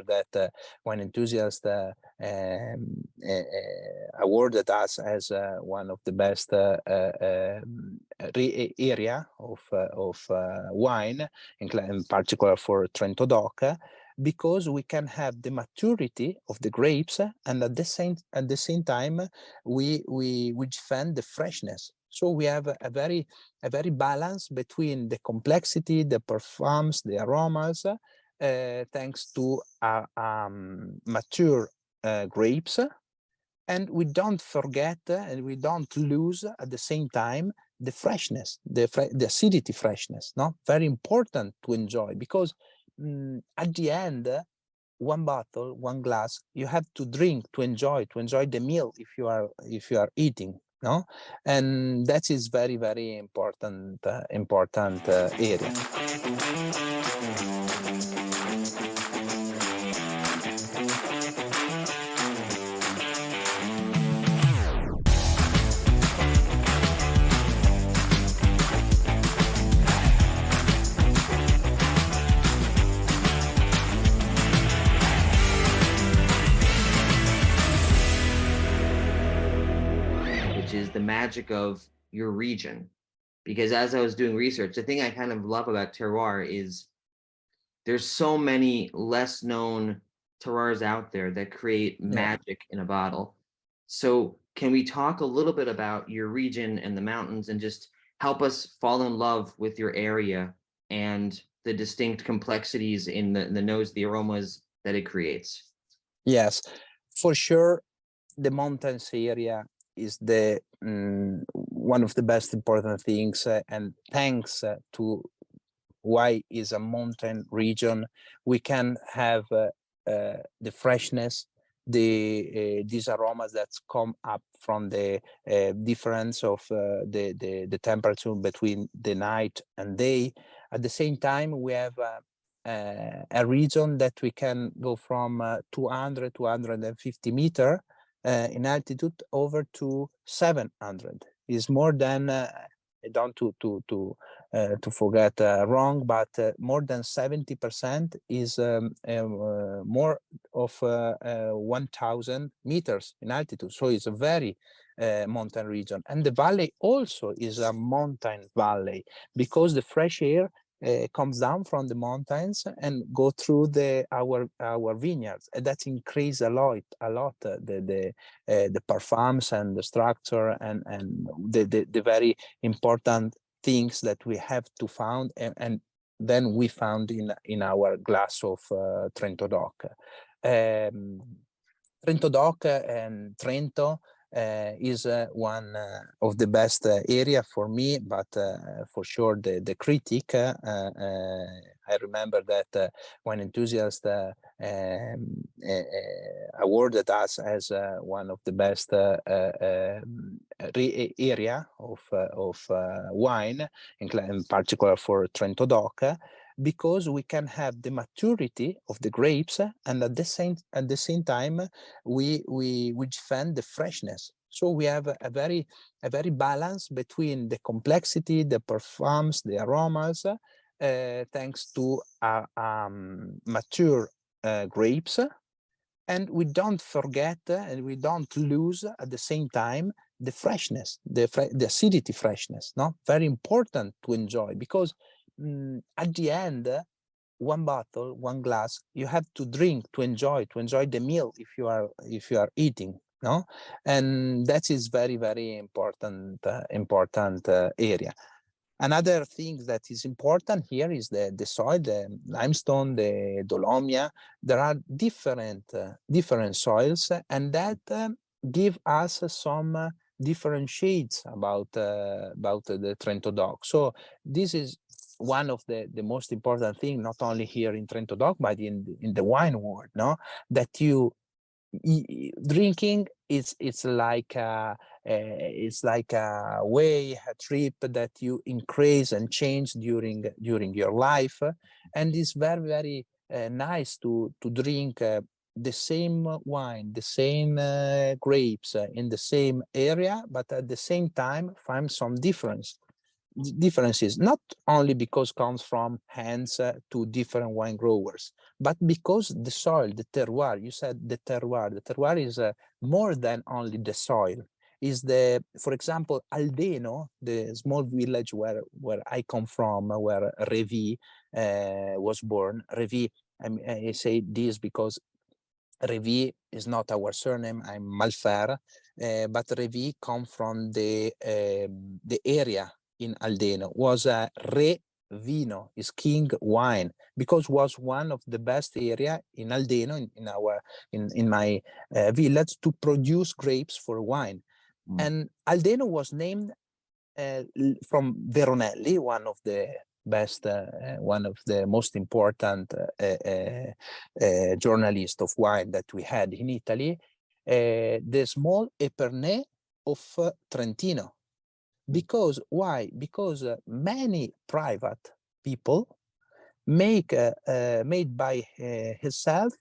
remember that wine enthusiast awarded us as one of the best area of wine, in particular for Trentodoc, because we can have the maturity of the grapes, and at the same time we defend the freshness. So we have a very balance between the complexity, the perfumes, the aromas, thanks to mature grapes. And we don't forget and we don't lose at the same time the freshness, the acidity freshness. No, very important to enjoy, because at the end, one bottle, one glass, you have to drink to enjoy the meal if you are eating. No, and that is very important area. Is the magic of your region. Because as I was doing research, the thing I kind of love about terroir is there's so many less known terroirs out there that create magic in a bottle. So can we talk a little bit about your region and the mountains, and just help us fall in love with your area and the distinct complexities in the nose, the aromas that it creates? Yes, for sure. The mountains area is the one of the best important things, and thanks to why is a mountain region, we can have the freshness, these aromas that come up from the difference of the temperature between the night and day. At the same time, we have a region that we can go from 200 250 meter in altitude over to 700. Is more than don't to forget wrong, but more than 70% is more of 1,000 meters in altitude. So it's a very mountain region, and the valley also is a mountain valley, because the fresh air comes down from the mountains and go through our vineyards, and that increase a lot the performance and the structure and the very important things that we have to found, and then we found in our glass of Trentodoc. Trentodoc and Trento is one of the best area for me, but for sure the critic. I remember that wine enthusiast awarded us as one of the best area of wine, in particular for Trentodoc, because we can have the maturity of the grapes, and at the same time we defend the freshness. So we have a very balance between the complexity, the perfumes, the aromas, thanks to mature grapes. And we don't forget and we don't lose at the same time the freshness, the acidity freshness. No, very important to enjoy, because at the end, one bottle, one glass, you have to drink to enjoy the meal if you are eating. No, and that is very important area. Another thing that is important here is the soil, the limestone, the dolomia. There are different soils, and that give us some different shades about the Trentodoc. So this is one of the most important thing, not only here in Trentodoc, but in the wine world. No, that you drinking it's like a way, a trip that you increase and change during your life, and it's very nice to drink the same wine, the same grapes in the same area, but at the same time find some difference. differences, not only because comes from hands to different wine growers, but because the soil, the terroir, you said the terroir is more than only the soil. Is the, for example, Aldeno, the small village where I come from, where Revi was born. Revi, I say this because Revi is not our surname. I'm Malfer, but Revi come from the area in Aldeno. Was a Re Vino, is king wine, because was one of the best area in Aldeno, in my village, to produce grapes for wine. And Aldeno was named from Veronelli, one of the best, one of the most important journalists of wine that we had in Italy, the small Epernay of Trentino. Because why? Because many private people made by himself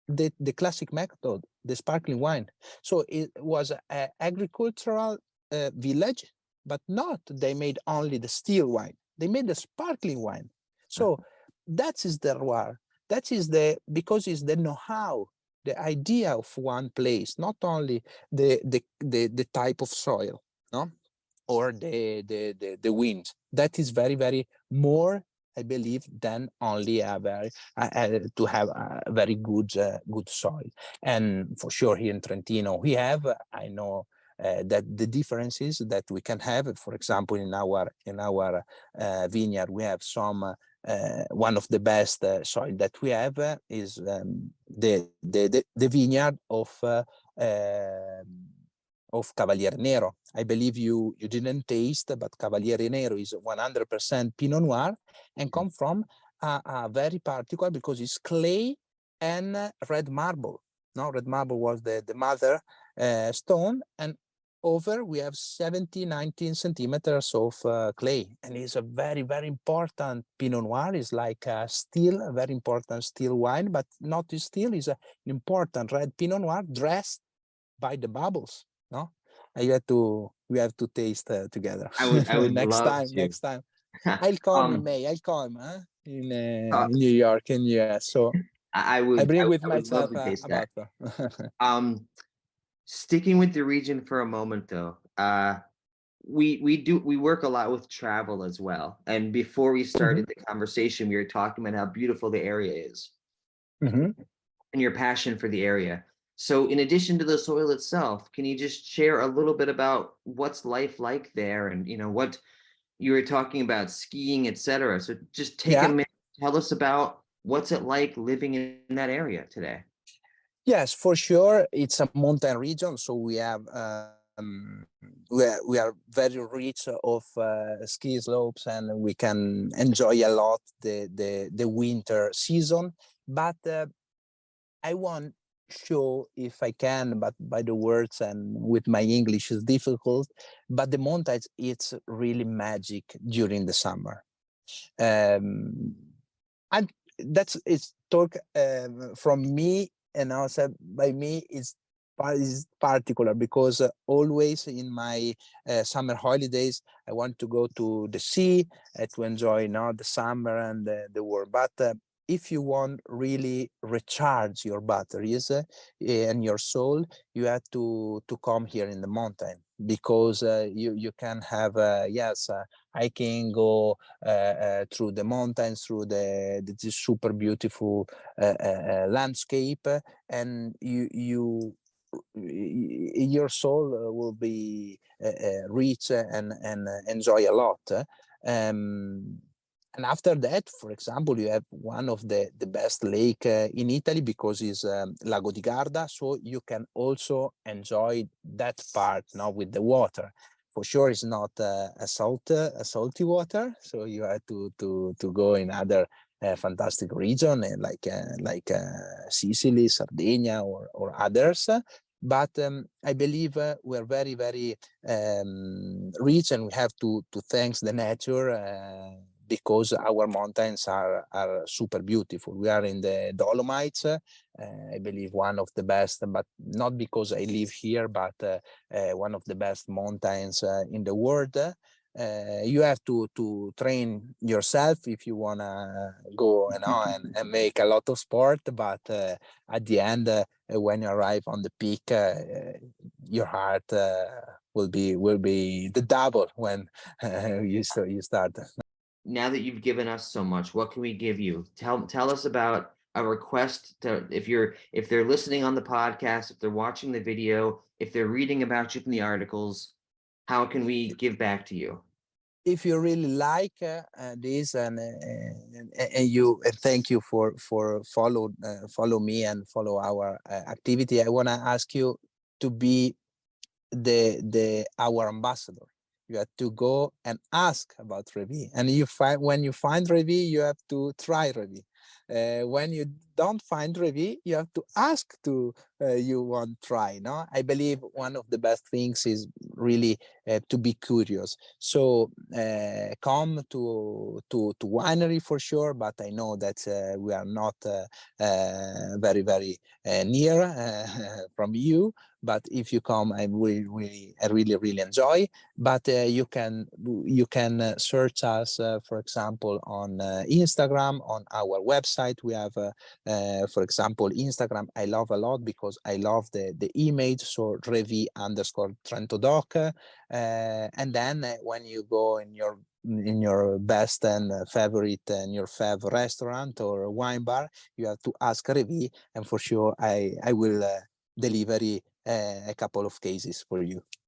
the classic method, the sparkling wine. So it was an agricultural village, but not they made only the still wine. They made the sparkling wine. So that is the terroir. That is because it's the know-how, the idea of one place, not only the type of soil, no, or the wind. That is very, very more, I believe, than only to have a very good soil. And for sure, here in Trentino, we have, I know that the differences that we can have, for example, in our vineyard, we have some. One of the best soil that we have is the vineyard of Cavaliere Nero. I believe you didn't taste, but Cavaliere Nero is 100% Pinot Noir and come from a very particular, because it's clay and red marble. No, red marble was the mother stone, and over we have 19 centimeters of clay, and it's a very, very important Pinot Noir. It's like a very important still wine, but not still, is an important red Pinot Noir dressed by the bubbles. No, we have to taste together. I would love to. Next time. I'll call him in May. I'll call him in New York, in US. So I I bring with would love myself to taste a that. bottle. Sticking with the region for a moment though, we work a lot with travel as well. And before we started the conversation, we were talking about how beautiful the area is and your passion for the area. So in addition to the soil itself, can you just share a little bit about what's life like there, and what you were talking about, skiing, etc. So just take a Yeah. minute, tell us about what's it like living in that area today. Yes, for sure. It's a mountain region, so we have we are very rich of ski slopes, and we can enjoy a lot the winter season. But I want show, if I can, but by the words and with my English is difficult. But the mountains, it's really magic during the summer. Um, and it's talk from me, and also by me is particular, because always in my summer holidays I want to go to the sea to enjoy the summer and the world. But if you want really recharge your batteries and your soul, you have to come here in the mountain, because you can have hiking, go through the mountains, through the super beautiful landscape, and your soul will be rich and enjoy a lot. Um, and after that, for example, you have one of the best lake in Italy, because it's Lago di Garda, so you can also enjoy that part now with the water. For sure, it's not a salty water, so you have to go in other fantastic region like Sicily, Sardinia, or others. But I believe we're very, very rich, and we have to thank the nature, because our mountains are super beautiful. We are in the Dolomites, I believe one of the best, but not because I live here, but one of the best mountains in the world. You have to train yourself if you wanna go, and make a lot of sport. But at the end, when you arrive on the peak, your heart will be the double when you start. Now that you've given us so much, what can we give you? Tell us about a request to, if they're listening on the podcast, if they're watching the video, if they're reading about you from the articles, how can we give back to you? If you really like this, and thank you for follow me and follow our activity, I want to ask you to be the our ambassador. You have to go and ask about Revi, and when you find Revi, you have to try Revi. When you don't find Revi, you have to ask to you want try. No, I believe one of the best things is really to be curious. So come to winery for sure, but I know that we are not very near from you. But if you come, I really enjoy. But you can search us, for example, on Instagram, on our website. We have, for example, Instagram. I love a lot because I love the image. So Revi_Trentodoc, and then when you go in your best and favorite and your favorite restaurant or wine bar, you have to ask Revi, and for sure I will deliver a couple of cases for you.